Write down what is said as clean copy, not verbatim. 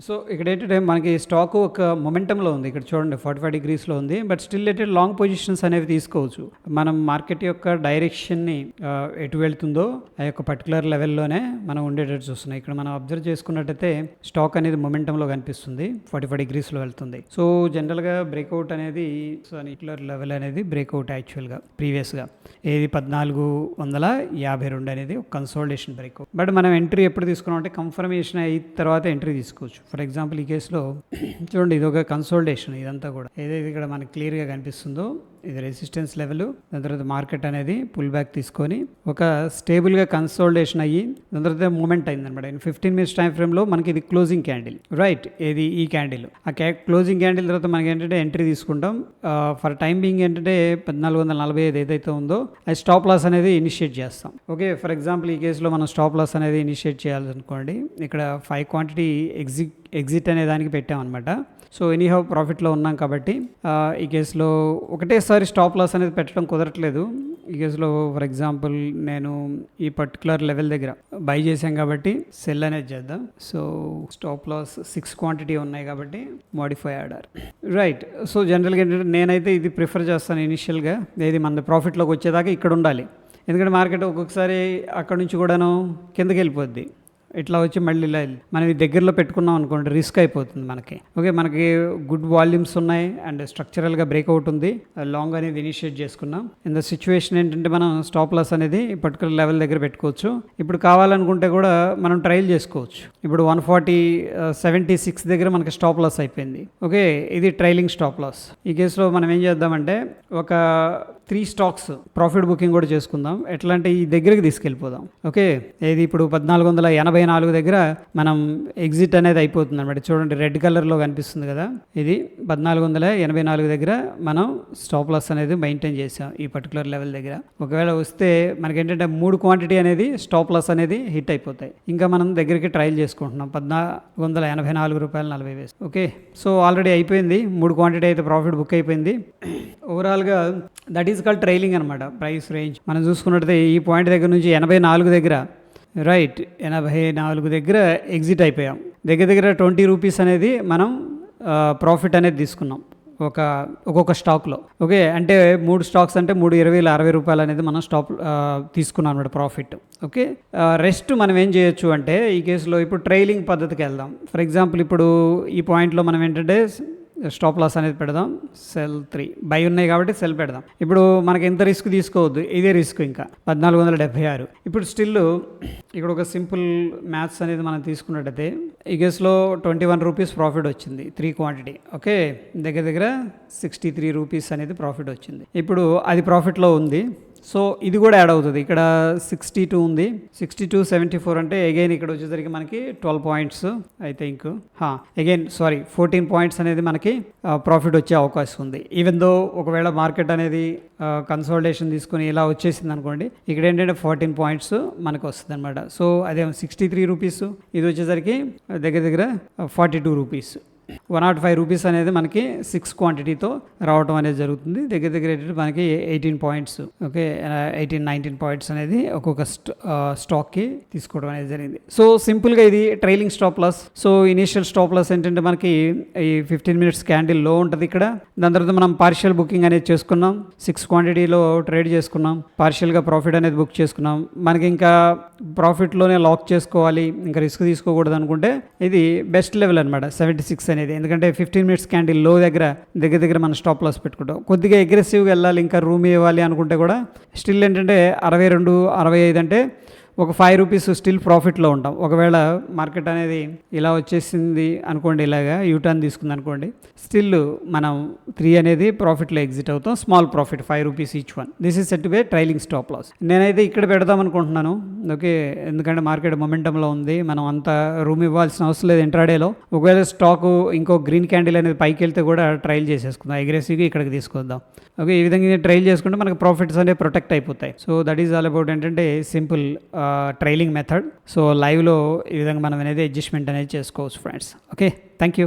So ఇక్కడ ఏంటంటే మనకి స్టాక్ ఒక మొమెంటంలో ఉంది. ఇక్కడ చూడండి 45 డిగ్రీస్లో ఉంది. బట్ స్టిల్ అయితే లాంగ్ పొజిషన్స్ అనేవి తీసుకోవచ్చు. మనం మార్కెట్ యొక్క డైరెక్షన్ని ఎటు వెళ్తుందో ఆ యొక్క పర్టికులర్ లెవెల్లోనే మనం ఉండేటట్టు చూస్తున్నాం. ఇక్కడ మనం అబ్జర్వ్ చేసుకున్నట్టయితే స్టాక్ అనేది మొమెంటంలో కనిపిస్తుంది, 45 డిగ్రీస్లో వెళ్తుంది. సో జనరల్గా బ్రేక్అవుట్ అనేది పర్టికులర్ లెవెల్ అనేది బ్రేక్అవుట్ యాక్చువల్గా ప్రీవియస్గా ఏది 1452 అనేది ఒక కన్సోలిడేషన్ బ్రేక్అవుట్. బట్ మనం ఎంట్రీ ఎప్పుడు తీసుకున్నాం అంటే కన్ఫర్మేషన్ అయిన తర్వాత ఎంట్రీ తీసుకోవచ్చు. ఫర్ ఎగ్జాంపుల్ ఈ కేసులో చూడండి, ఇది ఒక కన్సోలిడేషన్. ఇదంతా కూడా ఏదైతే ఇక్కడ మనకి క్లియర్గా కనిపిస్తుందో ఇది రెసిస్టెన్స్ లెవెల్. దాని తర్వాత మార్కెట్ అనేది పుల్ బ్యాక్ తీసుకొని ఒక స్టేబుల్గా కన్సోలిడేషన్ అయ్యి దాని తర్వాత మూమెంట్ అయింది అనమాట. 15 మినిట్స్ టైం ఫ్రేమ్లో మనకి ఇది క్లోజింగ్ క్యాండిల్, రైట్? ఏది ఈ క్యాండిల్, ఆ క్లోజింగ్ క్యాండిల్ తర్వాత మనకి ఏంటంటే ఎంట్రీ తీసుకుంటాం. ఫర్ టైం బీయింగ్ ఏంటంటే 1445 ఏదైతే ఉందో అది స్టాప్ లాస్ అనేది ఇనిషియేట్ చేస్తాం. ఓకే, ఫర్ ఎగ్జాంపుల్ ఈ కేసులో మనం స్టాప్ లాస్ అనేది ఇనిషియేట్ చేయాలనుకోండి. ఇక్కడ 5 క్వాంటిటీ ఎగ్జిట్ అనే దానికి పెట్టామన్నమాట. సో ఎనీహౌ ప్రాఫిట్లో ఉన్నాం కాబట్టి ఈ కేసులో ఒకటేసారి స్టాప్ లాస్ అనేది పెట్టడం కుదరట్లేదు. ఈ కేసులో ఫర్ ఎగ్జాంపుల్ నేను ఈ పర్టికులర్ లెవెల్ దగ్గర బై చేశాం కాబట్టి సెల్ అనేది చేద్దాం. సో స్టాప్ లాస్ 6 క్వాంటిటీ ఉన్నాయి కాబట్టి మోడిఫై ఆర్డర్, రైట్? సో జనరల్గా ఏంటంటే నేనైతే ఇది ప్రిఫర్ చేస్తాను ఇనిషియల్గా. ఏది మన ప్రాఫిట్లోకి వచ్చేదాకా ఇక్కడ ఉండాలి. ఎందుకంటే మార్కెట్ ఒక్కొక్కసారి అక్కడ నుంచి కూడాను కిందకి వెళ్ళిపోద్ది. ఇట్లా వచ్చి మళ్ళీ ఇలా మనం ఈ దగ్గరలో పెట్టుకున్నాం అనుకోండి, రిస్క్ అయిపోతుంది మనకి. ఓకే, మనకి గుడ్ వాల్యూమ్స్ ఉన్నాయి అండ్ స్ట్రక్చరల్గా బ్రేక్అవుట్ ఉంది, లాంగ్ అనేది ఇనిషియేట్ చేసుకున్నాం. ఇన్ ద సిచ్యువేషన్ ఏంటంటే మనం స్టాప్ లాస్ అనేది పర్టికులర్ లెవెల్ దగ్గర పెట్టుకోవచ్చు. ఇప్పుడు కావాలనుకుంటే కూడా మనం ట్రయల్ చేసుకోవచ్చు. ఇప్పుడు 140.76 దగ్గర మనకి స్టాప్ లాస్ అయిపోయింది. ఓకే, ఇది ట్రైలింగ్ స్టాప్ లాస్. ఈ కేసులో మనం ఏం చేద్దామంటే ఒక 3 స్టాక్స్ ప్రాఫిట్ బుకింగ్ కూడా చేసుకుందాం. ఎట్లా అంటే ఈ దగ్గరికి తీసుకెళ్ళిపోదాం. ఓకే, ఇది ఇప్పుడు 1484 దగ్గర మనం ఎగ్జిట్ అనేది అయిపోతుంది అనమాట. చూడండి, రెడ్ కలర్లో కనిపిస్తుంది కదా, ఇది 1484 దగ్గర మనం స్టాప్ లాస్ అనేది మెయింటైన్ చేసాం ఈ పర్టికులర్ లెవెల్ దగ్గర. ఒకవేళ వస్తే మనకి ఏంటంటే 3 క్వాంటిటీ అనేది స్టాప్ లాస్ అనేది హిట్ అయిపోతాయి. ఇంకా మనం దగ్గరికి ట్రయల్ చేసుకుంటున్నాం 1484 రూపాయలు 40 పైసలు. ఓకే, సో ఆల్రెడీ అయిపోయింది, 3 క్వాంటిటీ అయితే ప్రాఫిట్ బుక్ అయిపోయింది. ఓవరాల్గా దట్ ఈస్ కాల్డ్ ట్రైలింగ్ అనమాట. ప్రైస్ రేంజ్ మనం చూసుకున్నట్టయితే ఈ పాయింట్ దగ్గర నుంచి 84 దగ్గర, రైట్, 84 దగ్గర ఎగ్జిట్ అయిపోయాం. దగ్గర 20 రూపీస్ అనేది మనం ప్రాఫిట్ అనేది తీసుకున్నాం ఒక్కొక్క స్టాక్లో. ఓకే, అంటే 3 స్టాక్స్ అంటే 3,20,60 రూపాయలు అనేది మనం స్టాప్ తీసుకున్నాం అనమాట ప్రాఫిట్. ఓకే, రెస్ట్ మనం ఏం చేయొచ్చు అంటే ఈ కేసులో ఇప్పుడు ట్రైలింగ్ పద్ధతికి వెళ్దాం. ఫర్ ఎగ్జాంపుల్ ఇప్పుడు ఈ పాయింట్లో మనం ఏంటంటే స్టాప్ లాస్ అనేది పెడదాం. సెల్ 3 బై ఉన్నాయి కాబట్టి సెల్ పెడదాం. ఇప్పుడు మనకి ఎంత రిస్క్ తీసుకోవద్దు, ఇదే రిస్క్. ఇంకా 1476. ఇప్పుడు స్టిల్ ఇక్కడ ఒక సింపుల్ మ్యాథ్స్ అనేది మనం తీసుకున్నట్టయితే ఈ కేసులో 21 రూపీస్ ప్రాఫిట్ వచ్చింది 3 క్వాంటిటీ. ఓకే, దగ్గర 63 రూపీస్ అనేది ప్రాఫిట్ వచ్చింది. ఇప్పుడు అది ప్రాఫిట్లో ఉంది. సో ఇది కూడా యాడ్ అవుతుంది. ఇక్కడ 62 ఉంది, 62.74 అంటే అగైన్ ఇక్కడ వచ్చేసరికి మనకి 12 points I think, again 14 points అనేది మనకి ప్రాఫిట్ వచ్చే అవకాశం ఉంది. ఈవెన్ దో ఒకవేళ మార్కెట్ అనేది కన్సోలిడేషన్ తీసుకుని ఇలా వచ్చేసింది అనుకోండి, ఇక్కడ ఏంటంటే 14 పాయింట్స్ మనకు వస్తుంది అనమాట. సో అదే 63 రూపీస్, ఇది వచ్చేసరికి దగ్గర 42 రూపీస్. 105 రూపీస్ అనేది మనకి 6 క్వాంటిటీతో రావడం అనేది జరుగుతుంది. దగ్గర మనకి 18 పాయింట్స్, ఓకే, 18-19 పాయింట్స్ అనేది ఒక్కొక్క స్టాక్కి తీసుకోవడం అనేది జరిగింది. సో సింపుల్గా ఇది trailing stop loss. So initial stop loss ఏంటంటే మనకి ఈ 15 మినిట్స్ క్యాండిల్ లో ఉంటుంది ఇక్కడ. దాని తర్వాత మనం పార్షియల్ బుకింగ్ అనేది చేసుకున్నాం, 6 క్వాంటిటీలో ట్రేడ్ చేసుకున్నాం, పార్షియల్గా ప్రాఫిట్ అనేది బుక్ చేసుకున్నాం. మనకి ఇంకా ప్రాఫిట్లోనే లాక్ చేసుకోవాలి, ఇంకా రిస్క్ తీసుకోకూడదు అనుకుంటే ఇది బెస్ట్ లెవెల్ అనమాట 76 అనేది. ఎందుకంటే 15 మినిట్స్ క్యాండిల్ లో దగ్గర మనం స్టాప్ లాస్ పెట్టుకుంటాం. కొద్దిగా అగ్రెసివ్గా వెళ్ళాలి, ఇంకా రూమ్ ఇవ్వాలి అనుకుంటే కూడా స్టిల్ ఏంటంటే 62, 65 అంటే ఒక 5 రూపీస్ స్టిల్ ప్రాఫిట్లో ఉంటాం. ఒకవేళ మార్కెట్ అనేది ఇలా వచ్చేసింది అనుకోండి, ఇలాగా యూటర్న్ తీసుకుంది అనుకోండి, స్టిల్ మనం 3 అనేది ప్రాఫిట్లో ఎగ్జిట్ అవుతాం. Small profit 5 rupees each one. This is set by trailing stop loss. నేనైతే ఇక్కడ పెడదాం అనుకుంటున్నాను. ఓకే, ఎందుకంటే మార్కెట్ మొమెంటంలో ఉంది, మనం అంత రూమ్ ఇవ్వాల్సిన అవసరం లేదు ఇంట్రాడేలో. ఒకవేళ స్టాకు ఇంకో గ్రీన్ క్యాండిల్ అనేది పైకి వెళ్తే కూడా ట్రైల్ చేసేసుకుందాం, అగ్రెసివ్గా ఇక్కడికి తీసుకొద్దాం. ఓకే, ఈ విధంగా ట్రైల్ చేసుకుంటే మనకి ప్రాఫిట్స్ అనేవి ప్రొటెక్ట్ అయిపోతాయి. So that is all about ఏంటంటే సింపుల్ ట్రైలింగ్ మెథడ్. సో లైవ్లో ఈ విధంగా మనం అనేది అడ్జస్ట్మెంట్ అనేది చేసుకోవచ్చు ఫ్రెండ్స్. Okay, thank you.